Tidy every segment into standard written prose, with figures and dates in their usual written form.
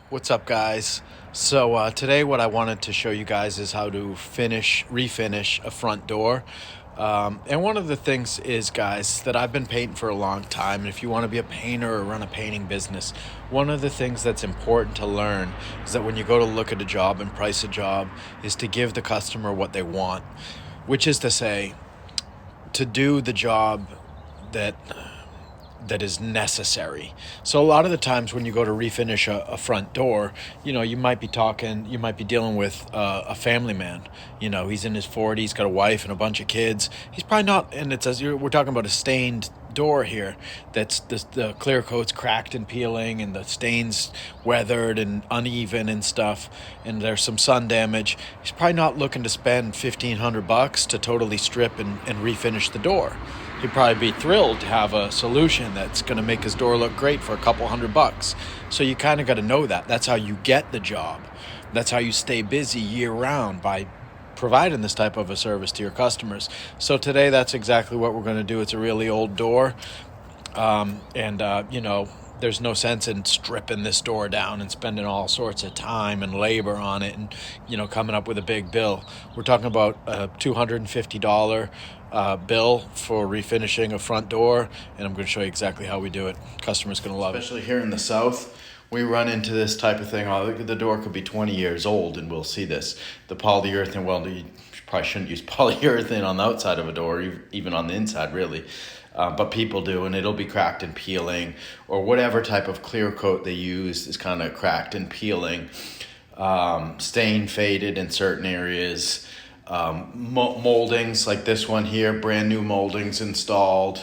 What's up, guys? So today what I wanted to show you guys is how to refinish a front door. And one of the things is, guys, that I've been painting for a long time. And if you want to be a painter or run a painting business, one of the things that's important to learn is that when you go to look at a job and price a job is to give the customer what they want, which is to say, to do the job that that is necessary. So a lot of the times when you go to refinish a front door, you might be dealing with a family man. He's in his 40s, got a wife and a bunch of kids. He's probably not, and we're talking about a stained door here. That's the clear coat's cracked and peeling, and the stains weathered and uneven and stuff. And there's some sun damage. He's probably not looking to spend $1,500 to totally strip and refinish the door. He'd probably be thrilled to have a solution that's going to make his door look great for a couple $100. So you kind of got to know that. That's how you get the job. That's how you stay busy year round, by providing this type of a service to your customers. So today, that's exactly what we're going to do. It's a really old door. There's no sense in stripping this door down and spending all sorts of time and labor on it and, coming up with a big bill. We're talking about a $250 bill for refinishing a front door, and I'm going to show you exactly how we do it. Customer's going to love it. Especially here in the South, we run into this type of thing. The door could be 20 years old, and we'll see this. The polyurethane, you probably shouldn't use polyurethane on the outside of a door, even on the inside, really. But people do, and it'll be cracked and peeling, or whatever type of clear coat they use is kind of cracked and peeling, stain faded in certain areas, moldings like this one here, brand new moldings installed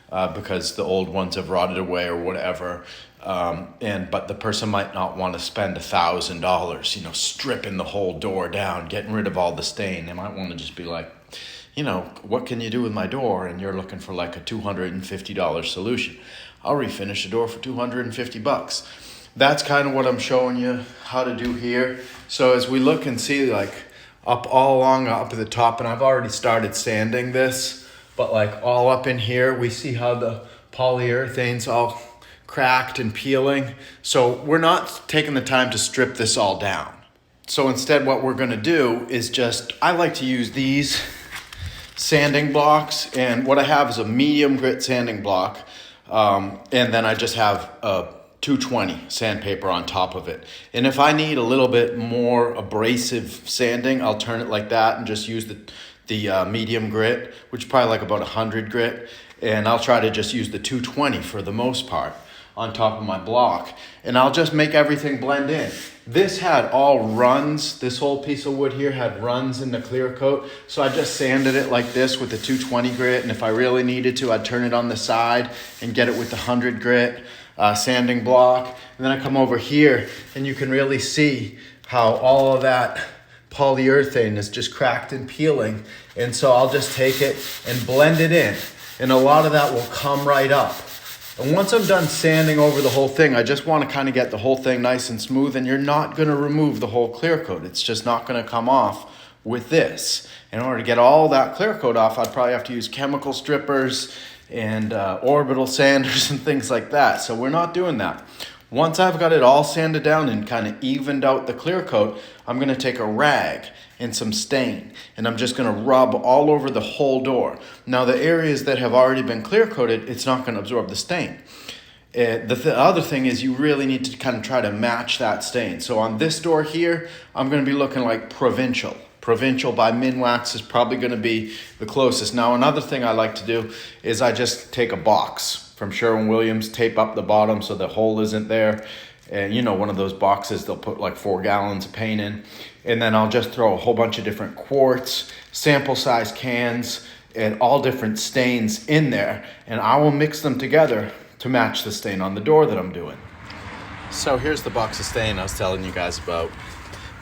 because the old ones have rotted away or whatever. But the person might not want to spend $1,000, stripping the whole door down, getting rid of all the stain. They might want to just be like, what can you do with my door? And you're looking for like a $250 solution. I'll refinish the door for $250. That's kind of what I'm showing you how to do here. So as we look and see, like all along up at the top, and I've already started sanding this, but like all up in here, we see how the polyurethane's all cracked and peeling. So we're not taking the time to strip this all down. So instead, what we're gonna do is I like to use these sanding blocks, and what I have is a medium grit sanding block, and then I just have a 220 sandpaper on top of it. And if I need a little bit more abrasive sanding, I'll turn it like that and just use the medium grit, which is probably like about 100 grit, and I'll try to just use the 220 for the most part on top of my block, and I'll just make everything blend in. This had all runs. This whole piece of wood here had runs in the clear coat, so I just sanded it like this with the 220 grit, and if I really needed to, I'd turn it on the side and get it with the 100 grit sanding block. And then I come over here, and you can really see how all of that polyurethane is just cracked and peeling, and so I'll just take it and blend it in, and a lot of that will come right up. And once I'm done sanding over the whole thing, I just want to kind of get the whole thing nice and smooth, and you're not going to remove the whole clear coat. It's just not going to come off with this. In order to get all that clear coat off, I'd probably have to use chemical strippers and orbital sanders and things like that. So we're not doing that. Once I've got it all sanded down and kind of evened out the clear coat, I'm going to take a rag and some stain, and I'm just going to rub all over the whole door. Now, the areas that have already been clear coated, it's not going to absorb the stain. The other thing is you really need to kind of try to match that stain. So on this door here, I'm going to be looking like Provincial. Provincial by Minwax is probably going to be the closest. Now, another thing I like to do is I just take a box from Sherwin-Williams, tape up the bottom so the hole isn't there. And one of those boxes, they'll put like 4 gallons of paint in. And then I'll just throw a whole bunch of different quarts, sample size cans, and all different stains in there. And I will mix them together to match the stain on the door that I'm doing. So here's the box of stain I was telling you guys about.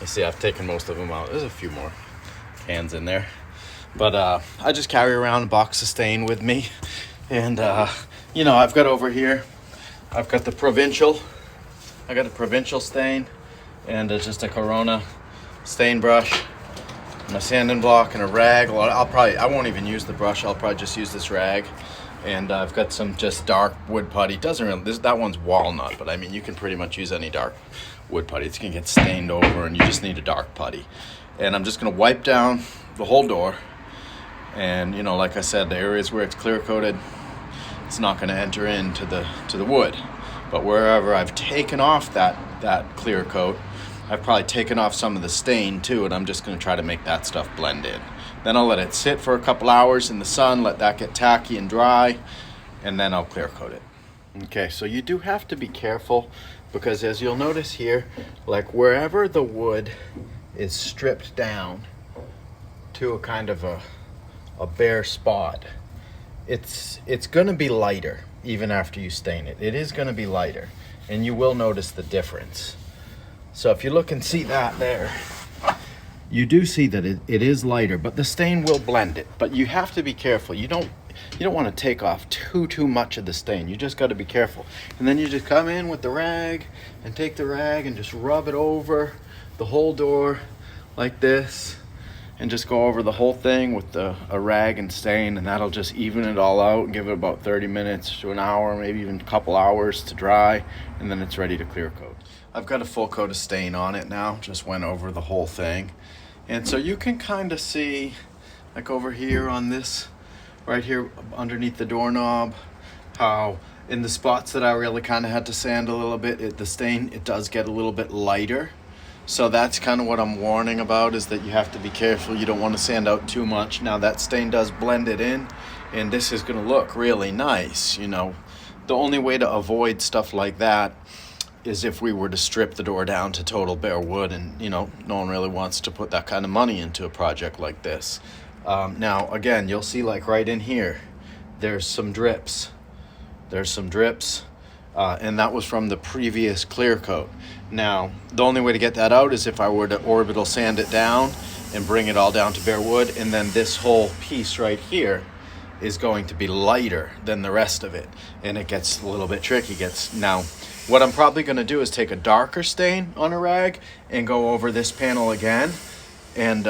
You see, I've taken most of them out. There's a few more cans in there. But I just carry around a box of stain with me. And, I've got over here, I've got the Provincial. I got a Provincial stain and just a Corona stain brush and a sanding block and a rag. I won't even use the brush. I'll probably just use this rag And I've got some just dark wood putty. Doesn't really, that one's walnut, but I mean, you can pretty much use any dark wood putty. It's gonna get stained over and you just need a dark putty. And I'm just gonna wipe down the whole door. And you know, like I said, the areas where it's clear coated, it's not gonna enter into the wood. But wherever I've taken off that clear coat, I've probably taken off some of the stain too, and I'm just gonna try to make that stuff blend in. Then I'll let it sit for a couple hours in the sun, let that get tacky and dry, and then I'll clear coat it. Okay, so you do have to be careful because as you'll notice here, like wherever the wood is stripped down to a kind of a bare spot, it's gonna be lighter even after you stain it. It is gonna be lighter, and you will notice the difference. So if you look and see that there, you do see that it is lighter, but the stain will blend it. But you have to be careful. You don't want to take off too much of the stain. You just got to be careful. And then you just come in with the rag and take the rag and just rub it over the whole door like this, and just go over the whole thing with a rag and stain, and that'll just even it all out and give it about 30 minutes to an hour, maybe even a couple hours to dry, and then it's ready to clear coat. I've got a full coat of stain on it now, just went over the whole thing. And so you can kind of see, like over here on this, right here underneath the doorknob, how in the spots that I really kind of had to sand a little bit, the stain, it does get a little bit lighter. So that's kind of what I'm warning about, is that you have to be careful. You don't want to sand out too much. Now that stain does blend it in, and this is going to look really nice. You know, the only way to avoid stuff like that is if we were to strip the door down to total bare wood, and you know, no one really wants to put that kind of money into a project like this. Now again, you'll see like right in here, there's some drips, and that was from the previous clear coat. Now the only way to get that out is if I were to orbital sand it down and bring it all down to bare wood, and then this whole piece right here is going to be lighter than the rest of it, and it gets a little bit tricky. Now what I'm probably going to do is take a darker stain on a rag and go over this panel again and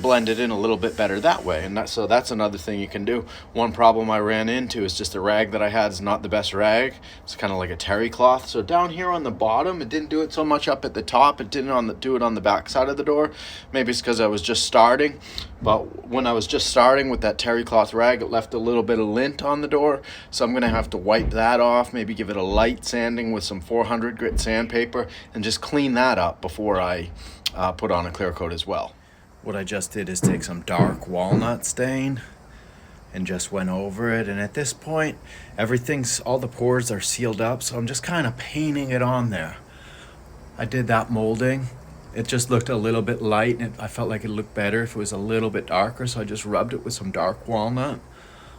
blend it in a little bit better that way. And so that's another thing you can do. One problem I ran into is just the rag that I had is not the best rag. It's kind of like a terry cloth. So down here on the bottom, it didn't do it so much up at the top. It didn't do it on the back side of the door. Maybe it's because I was just starting. But when I was just starting with that terry cloth rag, it left a little bit of lint on the door. So I'm going to have to wipe that off, maybe give it a light sanding with some 400 grit sandpaper, and just clean that up before I put on a clear coat as well. What I just did is take some dark walnut stain and just went over it. And at this point, all the pores are sealed up. So I'm just kind of painting it on there. I did that molding. It just looked a little bit light, and I felt like it looked better if it was a little bit darker. So I just rubbed it with some dark walnut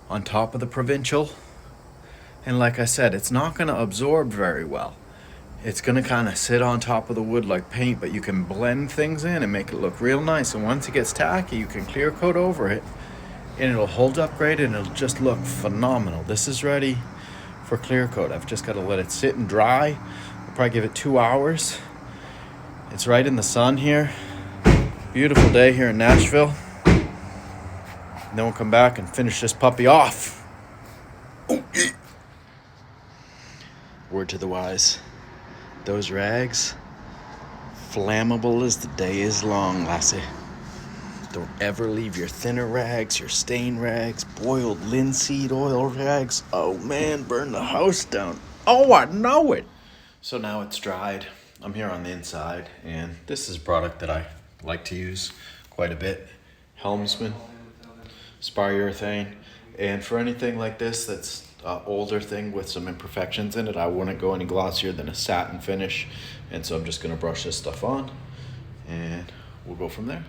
on top of the provincial. And like I said, it's not going to absorb very well. It's going to kind of sit on top of the wood like paint, but you can blend things in and make it look real nice. And once it gets tacky, you can clear coat over it, and it'll hold up great, and it'll just look phenomenal. This is ready for clear coat. I've just got to let it sit and dry. I'll probably give it 2 hours. It's right in the sun here. Beautiful day here in Nashville. And then we'll come back and finish this puppy off. Oh, yeah. Word to the wise. Those rags, flammable as the day is long, lassie. Don't ever leave your thinner rags, your stain rags, boiled linseed oil rags. Oh man, burn the house down. Oh, I know it. So now it's dried. I'm here on the inside, and this is a product that I like to use quite a bit. Helmsman, spar urethane. And for anything like this that's older thing with some imperfections in it, I wouldn't go any glossier than a satin finish. And so I'm just going to brush this stuff on, and we'll go from there.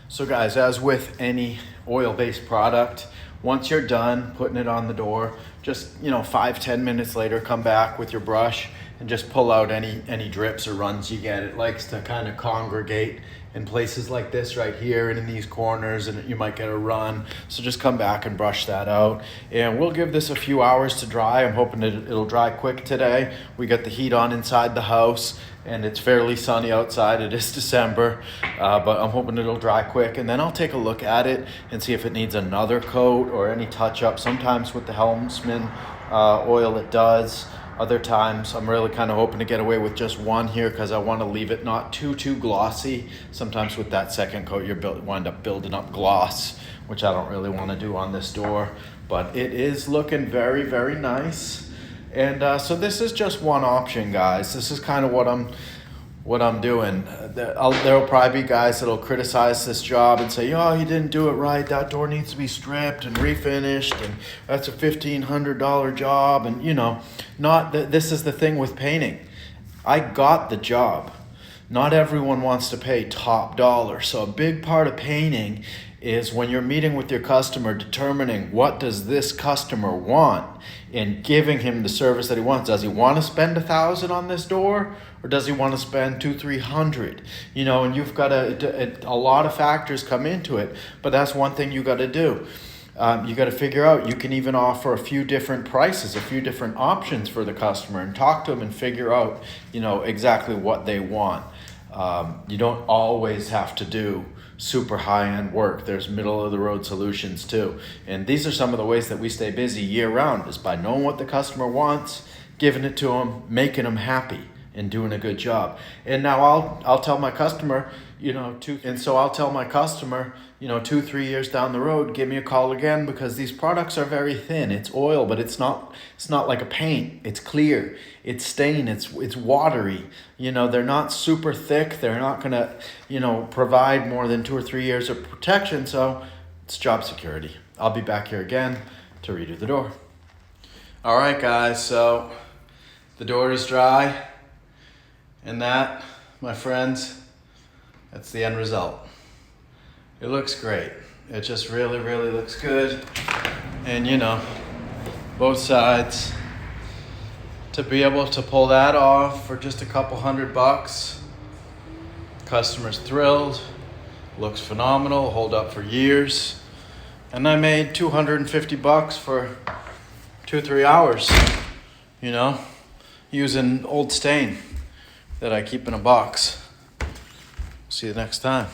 So guys, as with any oil-based product, once you're done putting it on the door, just 5-10 minutes later, come back with your brush and just pull out any drips or runs you get. It likes to kind of congregate in places like this right here and in these corners, and you might get a run. So just come back and brush that out. And we'll give this a few hours to dry. I'm hoping that it'll dry quick today. We got the heat on inside the house, and it's fairly sunny outside. It is December, but I'm hoping it'll dry quick, and then I'll take a look at it and see if it needs another coat or any touch up. Sometimes with the Helmsman oil it does. Other times I'm really kind of hoping to get away with just one here because I want to leave it not too glossy. Sometimes with that second coat you wind up building up gloss, which I don't really want to do on this door, but it is looking very, very nice. And so this is just one option, guys. This is kind of what I'm doing. There'll probably be guys that'll criticize this job and say, oh, you didn't do it right. That door needs to be stripped and refinished, and that's a $1,500 job. And this is the thing with painting. I got the job. Not everyone wants to pay top dollar. So a big part of painting is when you're meeting with your customer, determining what does this customer want and giving him the service that he wants. Does he want to spend $1,000 on this door, or does he want to spend $200-300? And you've got a lot of factors come into it, but that's one thing you got to do. You got to figure out, you can even offer a few different prices, a few different options for the customer, and talk to them and figure out, exactly what they want. You don't always have to do super high-end work. There's middle-of-the-road solutions too. And these are some of the ways that we stay busy year-round, is by knowing what the customer wants, giving it to them, making them happy, and doing a good job. And now I'll tell my customer, 2-3 years down the road, give me a call again, because these products are very thin. It's oil, but it's not like a paint. It's clear, it's stain, it's watery. They're not super thick. They're not gonna, provide more than 2 or 3 years of protection. So it's job security. I'll be back here again to redo the door. All right, guys, so the door is dry, and that, my friends, that's the end result. It looks great. It just really, really looks good. And both sides, to be able to pull that off for just a couple $100, customer's thrilled, looks phenomenal, hold up for years. And I made $250 for 2-3 hours, using old stain that I keep in a box. See you next time.